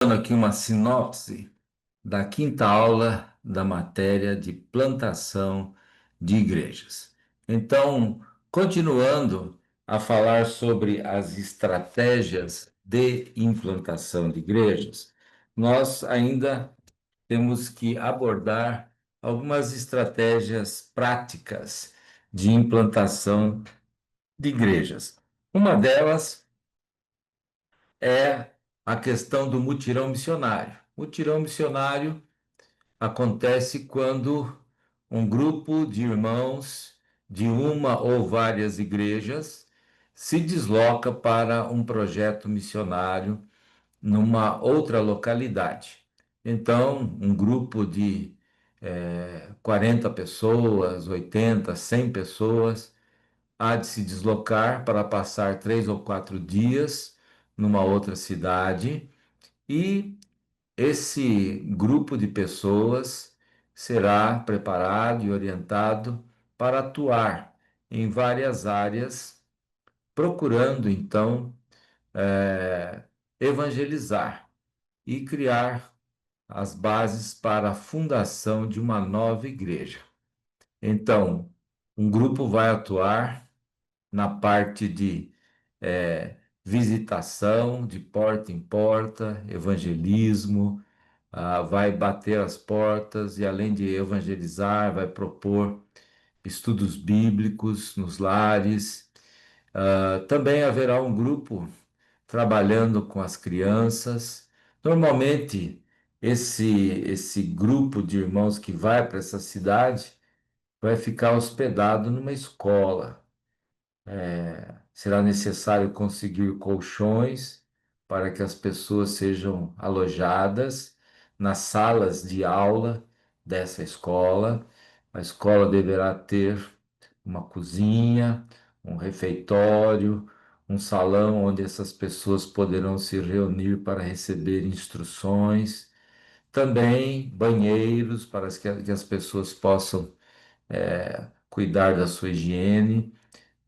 Dando aqui uma sinopse da quinta aula da matéria de plantação de igrejas. Então, continuando a falar sobre as estratégias de implantação de igrejas, nós ainda temos que abordar algumas estratégias práticas de implantação de igrejas. Uma delas é a questão do mutirão missionário. Mutirão missionário acontece quando um grupo de irmãos de uma ou várias igrejas se desloca para um projeto missionário numa outra localidade. Então, um grupo de 40 pessoas, 80, 100 pessoas há de se deslocar para passar 3 ou 4 dias numa outra cidade e esse grupo de pessoas será preparado e orientado para atuar em várias áreas, procurando então eh, evangelizar e criar as bases para a fundação de uma nova igreja. Então, um grupo vai atuar na parte de visitação, de porta em porta, evangelismo, vai bater as portas e, além de evangelizar, vai propor estudos bíblicos nos lares. Também haverá um grupo trabalhando com as crianças. Normalmente, esse grupo de irmãos que vai para essa cidade vai ficar hospedado numa escola. Será necessário conseguir colchões para que as pessoas sejam alojadas nas salas de aula dessa escola. A escola deverá ter uma cozinha, um refeitório, um salão onde essas pessoas poderão se reunir para receber instruções. Também banheiros para que as pessoas possam cuidar da sua higiene.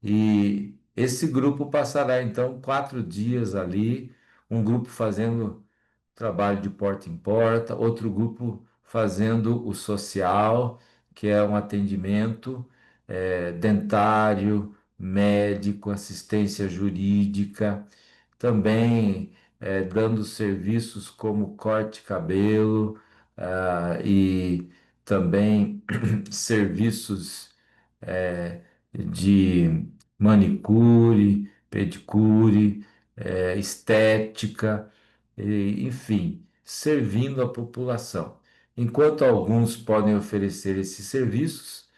E esse grupo passará então 4 dias ali, um grupo fazendo trabalho de porta em porta, outro grupo fazendo o social, que é um atendimento dentário, médico, assistência jurídica, também dando serviços como corte de cabelo, e também serviços de manicure, pedicure, estética, enfim, servindo a população. Enquanto alguns podem oferecer esses serviços,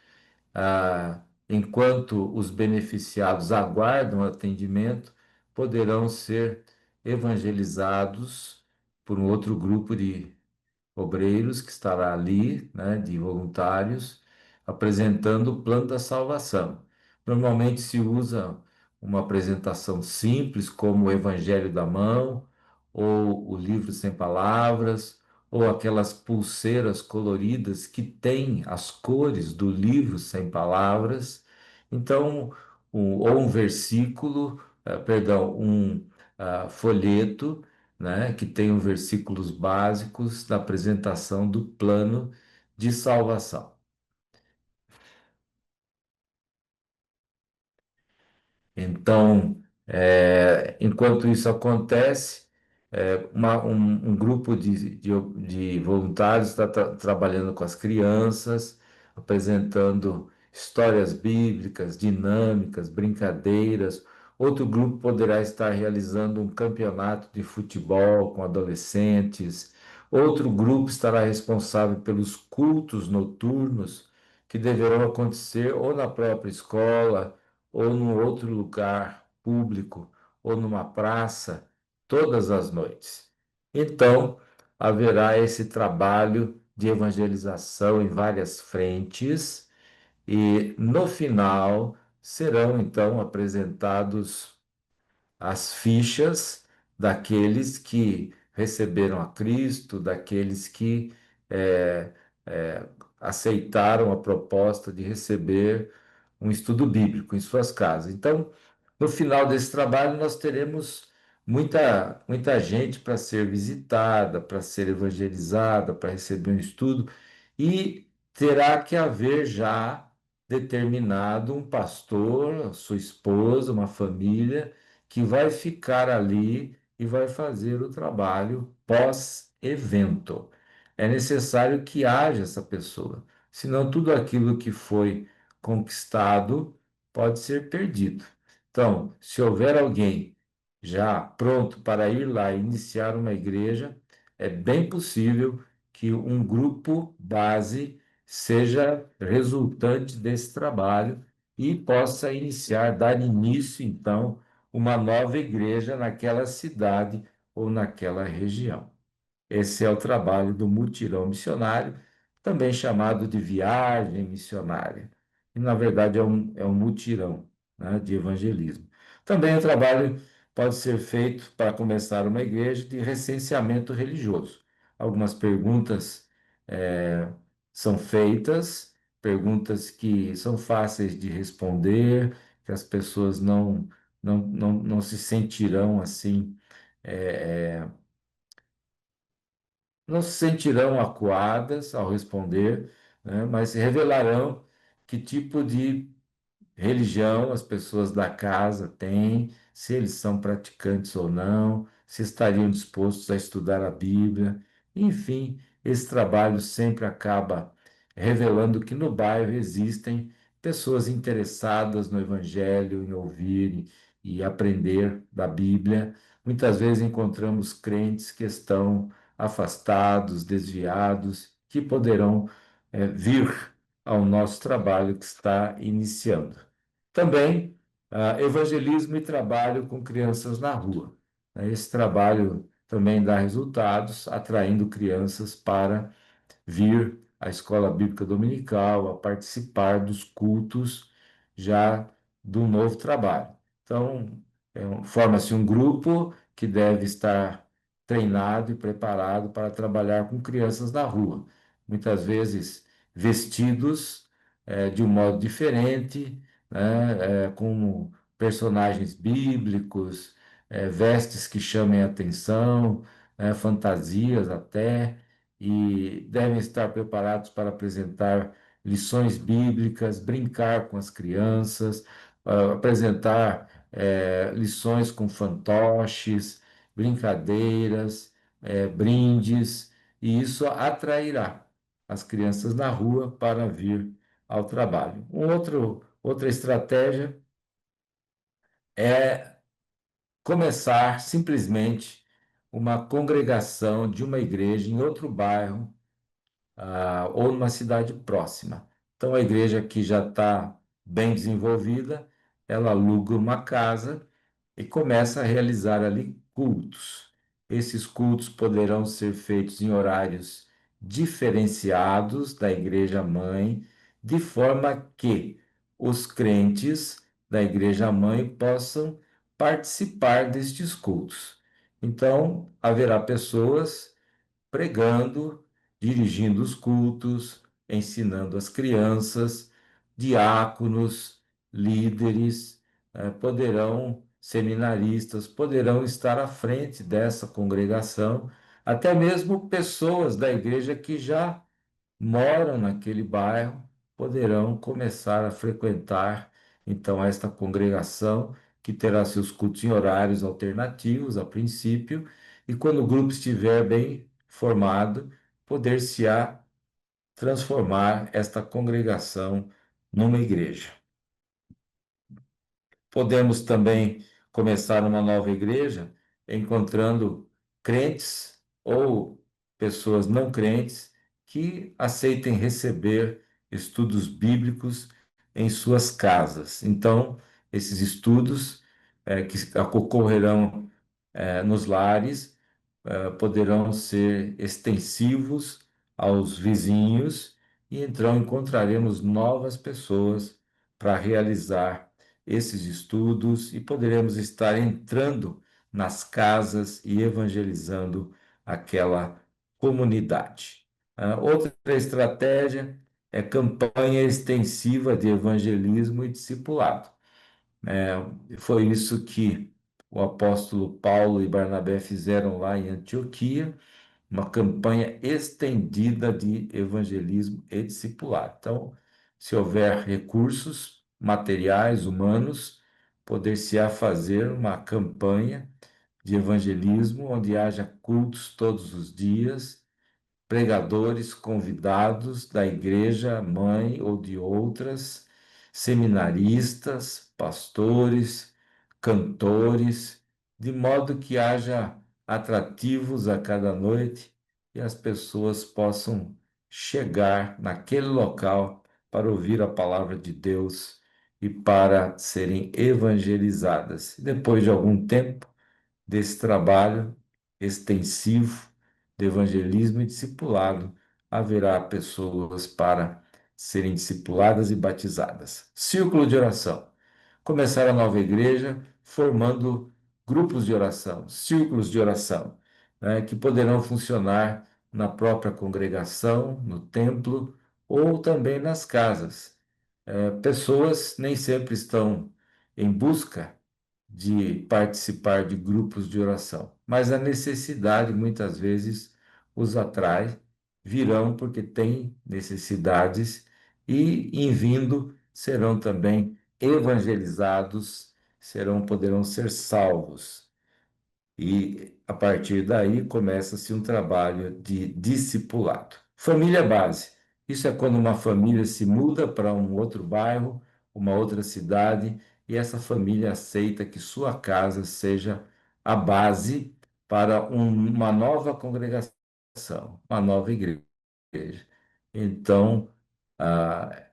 enquanto os beneficiados aguardam atendimento, poderão ser evangelizados por um outro grupo de obreiros que estará ali, né, de voluntários, apresentando o plano da salvação. Normalmente se usa uma apresentação simples, como o Evangelho da Mão, ou o livro sem palavras, ou aquelas pulseiras coloridas que têm as cores do livro sem palavras. Então, ou um versículo, perdão, um folheto, né, que tem os versículos básicos da apresentação do plano de salvação. Então, enquanto isso acontece, um grupo de voluntários está trabalhando com as crianças, apresentando histórias bíblicas, dinâmicas, brincadeiras. Outro grupo poderá estar realizando um campeonato de futebol com adolescentes. Outro grupo estará responsável pelos cultos noturnos que deverão acontecer ou na própria escola ou num outro lugar público, ou numa praça, todas as noites. Então, haverá esse trabalho de evangelização em várias frentes, e no final serão então apresentados as fichas daqueles que receberam a Cristo, daqueles que eh, eh, aceitaram a proposta de receber um estudo bíblico em suas casas. Então, no final desse trabalho, nós teremos muita gente para ser visitada, para ser evangelizada, para receber um estudo, e terá que haver já determinado um pastor, sua esposa, uma família, que vai ficar ali e vai fazer o trabalho pós-evento. É necessário que haja essa pessoa, senão tudo aquilo que foi conquistado pode ser perdido. Então, se houver alguém já pronto para ir lá e iniciar uma igreja, é bem possível que um grupo base seja resultante desse trabalho e possa iniciar, dar início, então, uma nova igreja naquela cidade ou naquela região. Esse é o trabalho do mutirão missionário, também chamado de viagem missionária. E, na verdade, é um mutirão, né, de evangelismo. Também o trabalho pode ser feito para começar uma igreja de recenseamento religioso. Algumas perguntas eh, são feitas, perguntas que são fáceis de responder, que as pessoas não se sentirão assim. eh, não se sentirão acuadas ao responder, né, mas revelarão que tipo de religião as pessoas da casa têm, se eles são praticantes ou não, se estariam dispostos a estudar a Bíblia. Enfim, esse trabalho sempre acaba revelando que no bairro existem pessoas interessadas no Evangelho, em ouvir e aprender da Bíblia. Muitas vezes encontramos crentes que estão afastados, desviados, que poderão vir ao nosso trabalho que está iniciando. Também evangelismo e trabalho com crianças na rua. Esse trabalho também dá resultados, atraindo crianças para vir à escola bíblica dominical, a participar dos cultos já do novo trabalho. Então, forma-se um grupo que deve estar treinado e preparado para trabalhar com crianças na rua, muitas vezes vestidos de um modo diferente, né, com personagens bíblicos, vestes que chamem atenção, fantasias até, e devem estar preparados para apresentar lições bíblicas, brincar com as crianças, apresentar lições com fantoches, brincadeiras, brindes, e isso atrairá as crianças na rua para vir ao trabalho. Outra estratégia é começar simplesmente uma congregação de uma igreja em outro bairro, ou numa cidade próxima. Então, a igreja que já está bem desenvolvida, ela aluga uma casa e começa a realizar ali cultos. Esses cultos poderão ser feitos em horários diferenciados da igreja mãe, de forma que os crentes da igreja mãe possam participar destes cultos. Então, haverá pessoas pregando, dirigindo os cultos, ensinando as crianças, diáconos, líderes, seminaristas, poderão estar à frente dessa congregação, até mesmo pessoas da igreja que já moram naquele bairro poderão começar a frequentar então esta congregação que terá seus cultos em horários alternativos a princípio, e quando o grupo estiver bem formado, poder-se-á transformar esta congregação numa igreja. Podemos também começar uma nova igreja encontrando crentes ou pessoas não crentes que aceitem receber estudos bíblicos em suas casas. Então, esses estudos que ocorrerão nos lares poderão ser extensivos aos vizinhos e então encontraremos novas pessoas para realizar esses estudos e poderemos estar entrando nas casas e evangelizando aquela comunidade. Outra estratégia é campanha extensiva de evangelismo e discipulado. Foi isso que o apóstolo Paulo e Barnabé fizeram lá em Antioquia, uma campanha estendida de evangelismo e discipulado. Então, se houver recursos materiais, humanos, poder-se-á fazer uma campanha de evangelismo onde haja cultos todos os dias, pregadores convidados da igreja mãe ou de outras, seminaristas, pastores, cantores, de modo que haja atrativos a cada noite e as pessoas possam chegar naquele local para ouvir a palavra de Deus e para serem evangelizadas. Depois de algum tempo, desse trabalho extensivo de evangelismo e discipulado, haverá pessoas para serem discipuladas e batizadas. Círculo de oração. Começar a nova igreja formando grupos de oração, círculos de oração, né, que poderão funcionar na própria congregação, no templo ou também nas casas. Pessoas nem sempre estão em busca de participar de grupos de oração, mas a necessidade muitas vezes os atrai, virão porque têm necessidades e, em vindo, serão também evangelizados, poderão ser salvos. E a partir daí começa-se um trabalho de discipulado. Família base. Isso é quando uma família se muda para um outro bairro, uma outra cidade, e essa família aceita que sua casa seja a base para uma nova congregação, uma nova igreja. Então,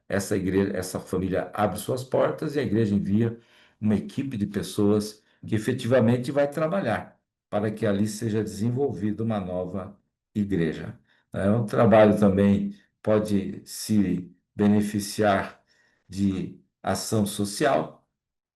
essa igreja, essa família abre suas portas e a igreja envia uma equipe de pessoas que efetivamente vai trabalhar para que ali seja desenvolvida uma nova igreja. Um trabalho também pode se beneficiar de ação social.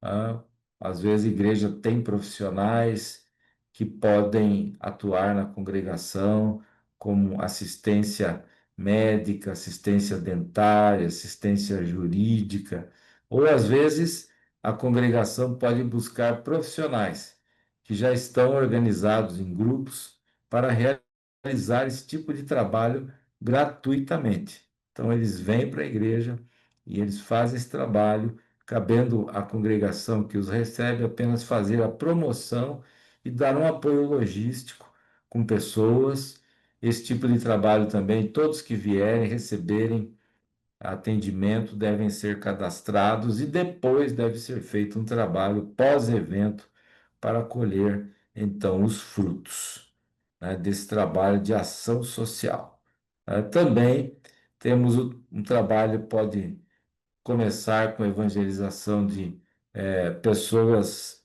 Ah, Às vezes a igreja tem profissionais que podem atuar na congregação como assistência médica, assistência dentária, assistência jurídica, ou às vezes a congregação pode buscar profissionais que já estão organizados em grupos para realizar esse tipo de trabalho gratuitamente. Então eles vêm para a igreja e eles fazem esse trabalho cabendo à congregação que os recebe apenas fazer a promoção e dar um apoio logístico com pessoas. Esse tipo de trabalho também, todos que vierem receberem atendimento devem ser cadastrados e depois deve ser feito um trabalho pós-evento para colher então os frutos, né, desse trabalho de ação social. Também temos um trabalho pode começar com a evangelização de pessoas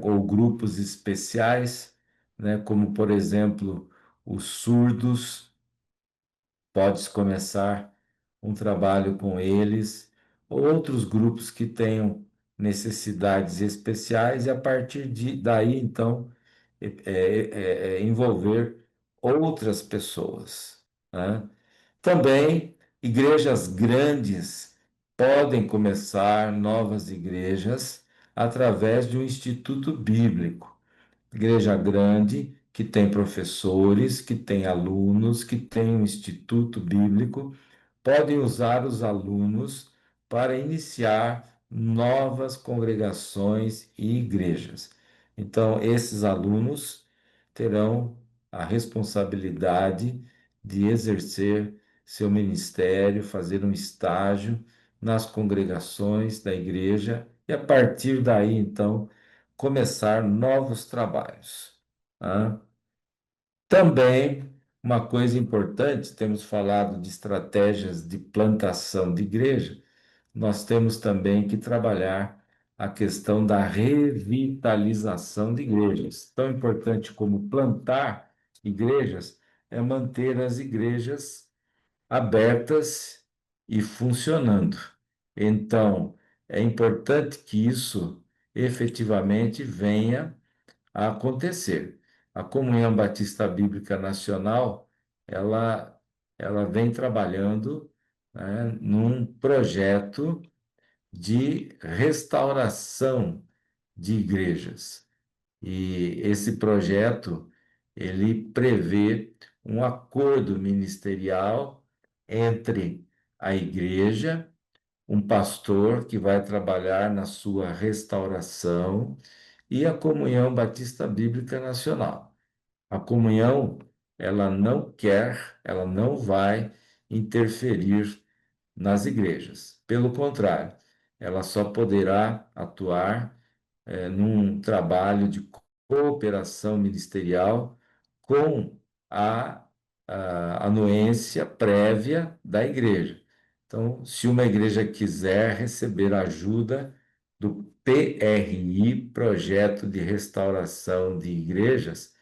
ou grupos especiais, né, como, por exemplo, os surdos. Podes começar um trabalho com eles, outros grupos que tenham necessidades especiais, e a partir daí, então, envolver outras pessoas, né? Também igrejas grandes podem começar novas igrejas através de um instituto bíblico. Igreja grande, que tem professores, que tem alunos, que tem um instituto bíblico, podem usar os alunos para iniciar novas congregações e igrejas. Então, esses alunos terão a responsabilidade de exercer seu ministério, fazer um estágio nas congregações da igreja e, a partir daí, então, começar novos trabalhos. Tá? Também, uma coisa importante, temos falado de estratégias de plantação de igreja, nós temos também que trabalhar a questão da revitalização de igrejas. Tão importante como plantar igrejas é manter as igrejas abertas e funcionando. Então, é importante que isso efetivamente venha a acontecer. A Comunhão Batista Bíblica Nacional, ela, ela vem trabalhando, né, num projeto de restauração de igrejas. E esse projeto, ele prevê um acordo ministerial entre a igreja, um pastor que vai trabalhar na sua restauração e a Comunhão Batista Bíblica Nacional. A comunhão, ela não quer, ela não vai interferir nas igrejas. Pelo contrário, ela só poderá atuar num trabalho de cooperação ministerial com a, a anuência prévia da igreja. Então, se uma igreja quiser receber ajuda do PRI, Projeto de Restauração de Igrejas,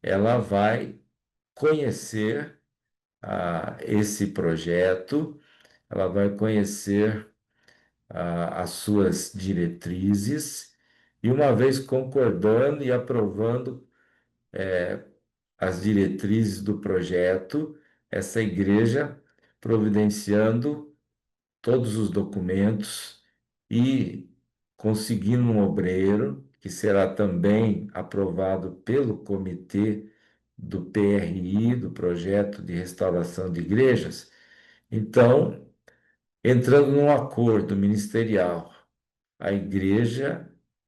ela vai conhecer esse projeto, ela vai conhecer as suas diretrizes, e uma vez concordando e aprovando as diretrizes do projeto, essa igreja providenciando todos os documentos e conseguindo um obreiro, que será também aprovado pelo comitê do PRI, do Projeto de Restauração de Igrejas. Então, entrando num acordo ministerial, a igreja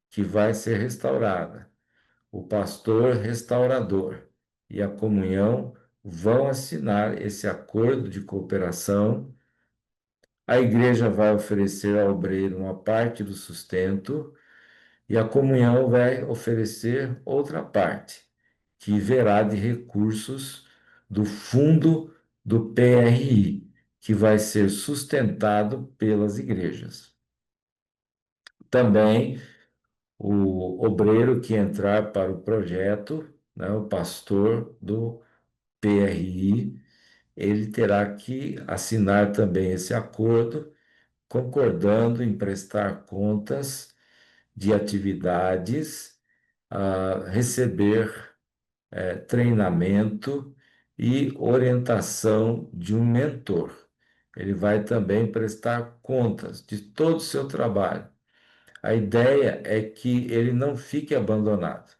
que vai ser restaurada, o pastor restaurador e a comunhão vão assinar esse acordo de cooperação. A igreja vai oferecer ao obreiro uma parte do sustento e a comunhão vai oferecer outra parte, que verá de recursos do fundo do PRI, que vai ser sustentado pelas igrejas. Também o obreiro que entrar para o projeto, né, o pastor do PRI, ele terá que assinar também esse acordo, concordando em prestar contas de atividades, receber treinamento e orientação de um mentor. Ele vai também prestar contas de todo o seu trabalho. A ideia é que ele não fique abandonado,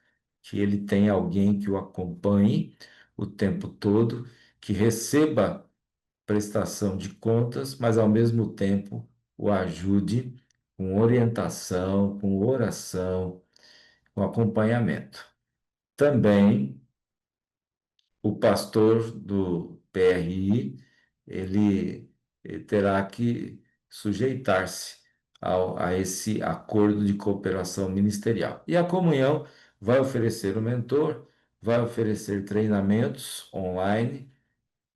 que ele tenha alguém que o acompanhe o tempo todo, que receba prestação de contas, mas ao mesmo tempo o ajude com orientação, com oração, com acompanhamento. Também o pastor do PRI, ele terá que sujeitar-se a esse acordo de cooperação ministerial. E a comunhão vai oferecer o mentor, vai oferecer treinamentos online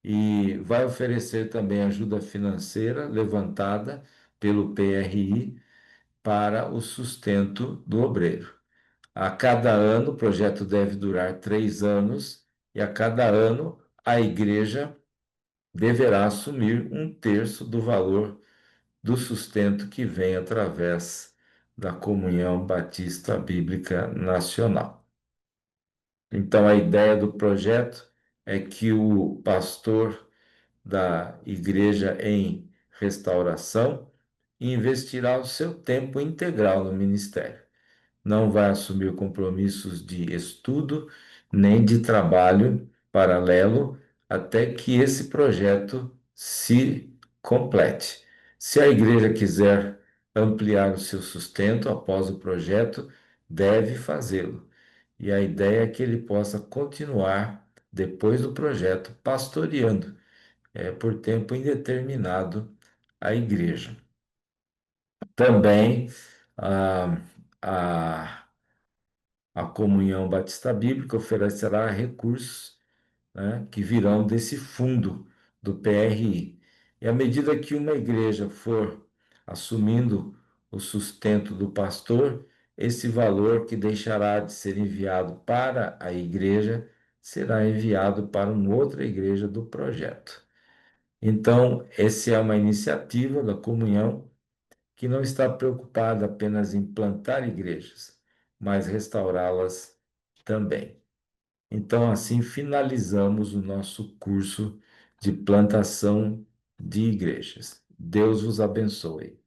e vai oferecer também ajuda financeira levantada pelo PRI para o sustento do obreiro. A cada ano, o projeto deve durar 3 anos, e a cada ano a igreja deverá assumir um terço do valor do sustento que vem através da Comunhão Batista Bíblica Nacional. Então, a ideia do projeto é que o pastor da igreja em restauração investirá o seu tempo integral no ministério. Não vai assumir compromissos de estudo nem de trabalho paralelo até que esse projeto se complete. Se a igreja quiser ampliar o seu sustento após o projeto, deve fazê-lo. E a ideia é que ele possa continuar, depois do projeto, pastoreando, por tempo indeterminado, a igreja. Também a, a a Comunhão Batista Bíblica oferecerá recursos, né, que virão desse fundo do PRI. E à medida que uma igreja for assumindo o sustento do pastor, esse valor que deixará de ser enviado para a igreja será enviado para uma outra igreja do projeto. Então, essa é uma iniciativa da comunhão que não está preocupada apenas em plantar igrejas, mas restaurá-las também. Então, assim finalizamos o nosso curso de plantação de igrejas. Deus vos abençoe.